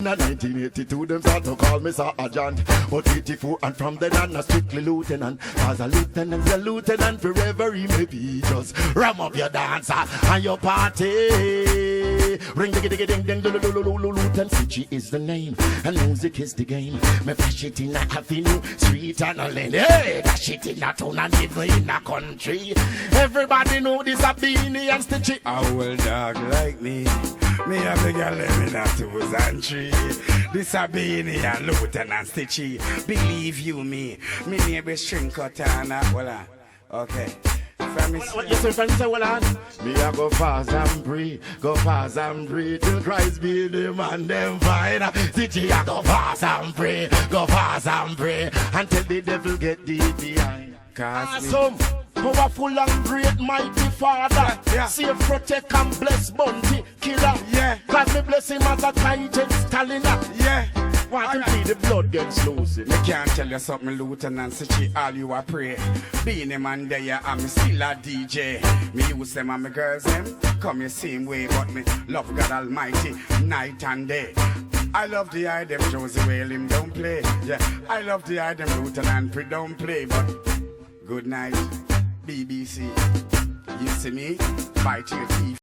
1982, them start to call me sergeant. But 84 and from then on, a strictly lieutenant. As a lieutenant, forever he may be. Just ram up your dancer and your party. Ring diggy diggy ding ding Lieutenant Stitchie is the name, and music is the game. Me flash it in a avenue, street and a lane. Hey, dash it in a town and even in a country. Everybody know this a Beenie and Stitchie. A old dog like me have the girl living at 2 and 3. This a Beenie and Lieutenant Stitchie. Believe you me name is String Cutter and okay. What you say, friend? Say, well, on. Me a go fast and pray, till Christ be the man them find. Stitchie a go fast and pray, until the devil get deep behind. Awesome, powerful and great, mighty Father. Save, protect and bless Bounty Killer. Yeah. Cause me bless him as a Titan Stalin. Yeah. Want to see the blood gets loose. Me can't tell you something, Lieutenant Stitchie, all you a pray. Beenie man there, I'm still a DJ. Me use them and my girls them come the same way, but me love God Almighty night and day. I love the eye them Josie Whale him don't play. Yeah, I love the eye them Lieutenant Pre don't play, but good night, BBC. You see me, bite your teeth.